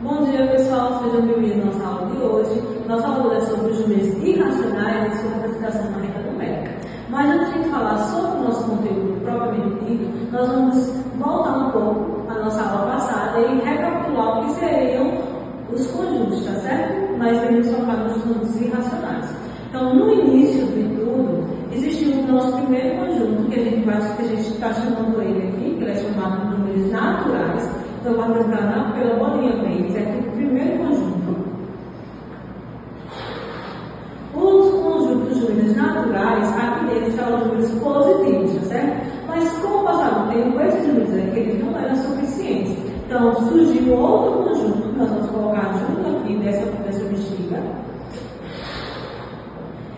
Bom dia, pessoal, sejam bem-vindos à nossa aula de hoje. Nossa aula é sobre os números irracionais e sua representação na reta numérica. Mas antes de falar sobre o nosso conteúdo propriamente dito, nós vamos voltar um pouco à nossa aula passada e recapitular o que seriam os conjuntos, tá certo? Nós iremos focar nos conjuntos irracionais. Então, no início de tudo, existe o nosso primeiro conjunto, que a gente está chamando ele aqui, que ele é chamado de números naturais. Então, vamos entrar pela bolinha verde, aqui o primeiro conjunto. Os conjuntos de números naturais, aqui dentro estão os números positivos, tá certo? Mas com o passar do tempo, esses números aqui eles não eram suficientes. Então, surgiu outro conjunto que nós vamos colocar junto aqui dessa bexiga.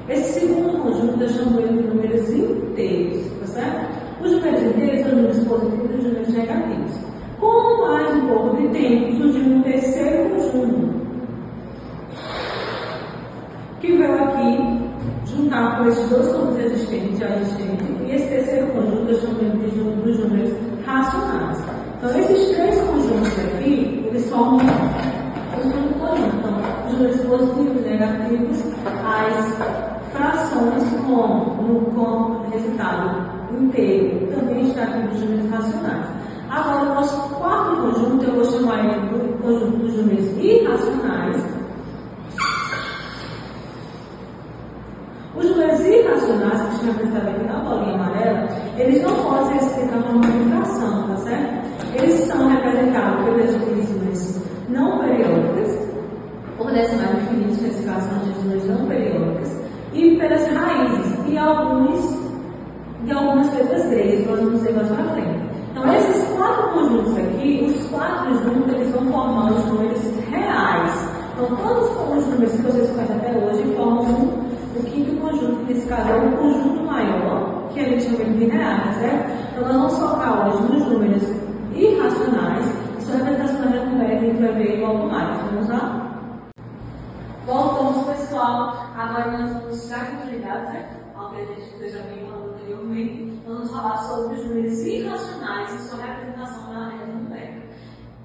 Esse segundo conjunto eu chamo ele de números inteiros, tá certo? Os números inteiros são números positivos e os números negativos. Com mais um pouco de tempo, surgiu um terceiro conjunto, que veio aqui juntar com esses dois conjuntos existentes, e esse terceiro conjunto eu chamo ele dos números racionais. Então, esses três conjuntos aqui, eles formam os números conjuntos. Então, os números positivos e negativos, as frações com resultado inteiro, também está aqui nos números racionais. Agora, o nosso quarto conjunto, eu vou chamar ele do conjunto dos números irracionais. Os números irracionais, que estão representados aqui na bolinha amarela, eles não podem ser explicados por uma fração, tá certo? Eles são representados pelas dízimas não periódicas, por decimais infinitos, nesse caso são as dízimas não periódicas, e pelas raízes e algumas letras gregas, que nós vamos ver mais pra frente. Então, esses quatro conjuntos aqui, os quatro juntos, eles vão formar os números reais. Então, todos os números que vocês conhecem até hoje formam o quinto conjunto, que nesse caso é o conjunto maior, que a gente chama de reais, certo? Então, nós vamos focar hoje nos números irracionais, e sua representação na numérica a gente vai ver logo mais. Vamos lá? Voltamos, pessoal. Agora nós vamos dar continuidade, certo? Ao que a gente esteja bem falando anteriormente, nós vamos falar sobre os números irracionais e sua representação na reta numérica.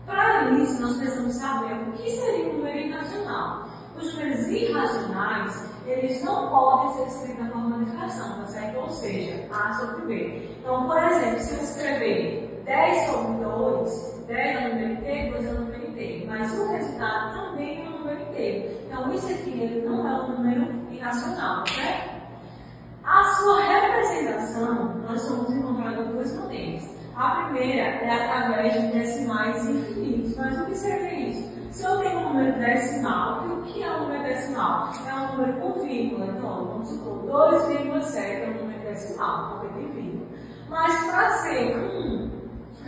Para isso, nós precisamos saber o que seria um número irracional. Os números irracionais, eles não podem ser escritos na forma de fração, tá certo? Ou seja, A sobre B. Então, por exemplo, se eu escrever 10 sobre 2, 10 é um número inteiro, 2 é um número inteiro. Mas o resultado também é um número inteiro. Então, isso aqui ele não é um número irracional, certo? A sua representação, nós vamos encontrar duas maneiras. A primeira é através de decimais infinitos. Mas o que seria isso? Se eu tenho um número decimal, o que é um número decimal? É um número com vírgula. Então, vamos supor, 2,7 é um número decimal, porque tem vírgula. Mas para ser um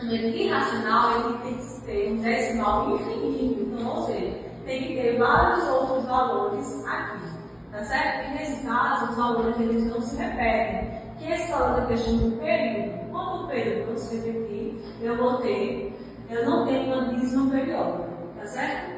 número irracional, ele tem que ter um decimal infinito. Então, ou seja, tem que ter vários outros valores aqui. Tá certo? E nesse caso, os valores eles não se repetem. Que esse valor da questão do período, quando o período se repetir, eu não tenho uma dízima periódica, tá certo?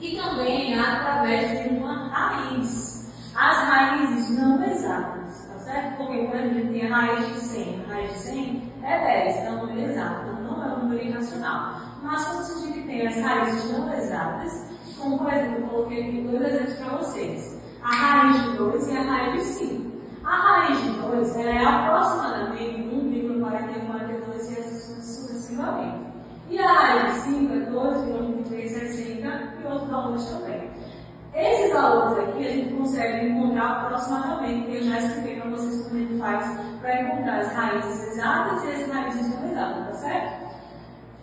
E também através de uma raiz. As raízes não exatas, tá certo? Porque quando a gente tem a raiz de 100, a raiz de 100 é 10, é um número exato, então não é um número irracional. Mas quando a gente tem as raízes não exatas, como por exemplo, eu coloquei aqui dois exemplos para vocês. A raiz de 2 e a raiz de 5. A raiz de 2 é aproximadamente 1,4142 e assim sucessivamente. E a raiz de 5 é 2,2360 e outros valores também. Esses valores aqui a gente consegue encontrar aproximadamente, que eu já expliquei para vocês como a gente faz para encontrar as raízes exatas e as raízes não exatas, tá certo?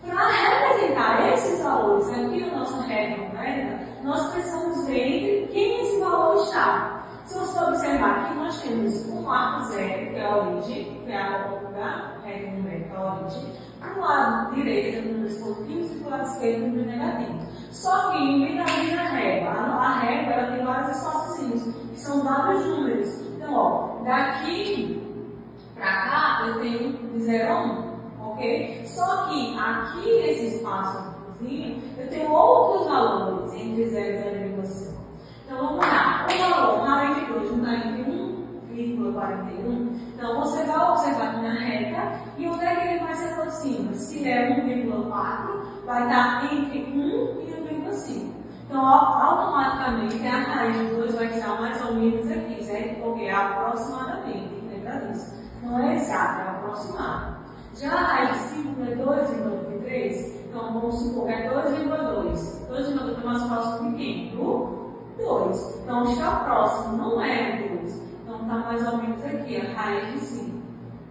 Para representar esses valores aqui na nossa reta numérica, nós precisamos ver entre quem esse valor está. Se você observar aqui, nós temos um marco zero, que é a origem, que é a reta numérica, a origem. Para o lado direito, tem números positivos, e para o lado esquerdo, números negativos. Só que em vez da régua, a régua ela tem vários espaçozinhos, que são vários números. Então, ó, daqui para cá, eu tenho de 0 a 1. Okay? Só que aqui nesse espaçozinho eu tenho outros valores entre 0 e 0,5. Então vamos lá. O valor raiz de 2 não está entre 1,41. Então você vai observar aqui na reta e onde é que ele vai se aproxima. Se é 1,4, vai estar entre 1 e 5. Então, automaticamente, a raiz de 2 vai estar mais ou menos aqui, certo? Porque é aproximadamente, lembra disso? Não é exato, é aproximado. Já a raiz de 5 é 2,23, então vamos supor que é 2,2. 2,2 é mais próximo de quem? Do 2. Então, está próximo, não é 2. Então, está mais ou menos aqui, a raiz de 5,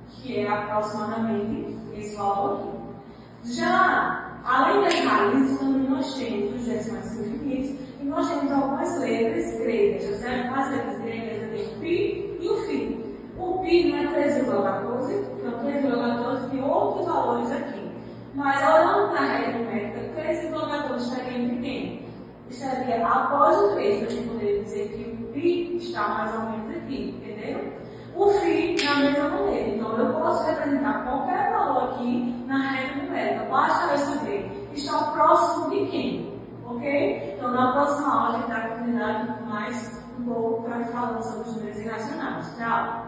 que é aproximadamente esse valor aqui. Já, além das raízes, também nós temos os decimais infinitos e nós temos algumas letras gregas, certo? As letras gregas eu tenho o π e o φ. O π não é 3,14, então 3,14 tem outros valores aqui. Mas olhando para a regra numérica, 3,14 estaria entre quem? Estaria após o 3, para a gente poder dizer que o π está mais ou menos aqui, entendeu? O φ da mesma maneira, então eu posso representar qualquer valor aqui na regra numérica, basta eu saber está próximo de quem, ok? Então na próxima aula a gente dá continuidade mais um pouco para falar sobre os números irracionais. Tchau!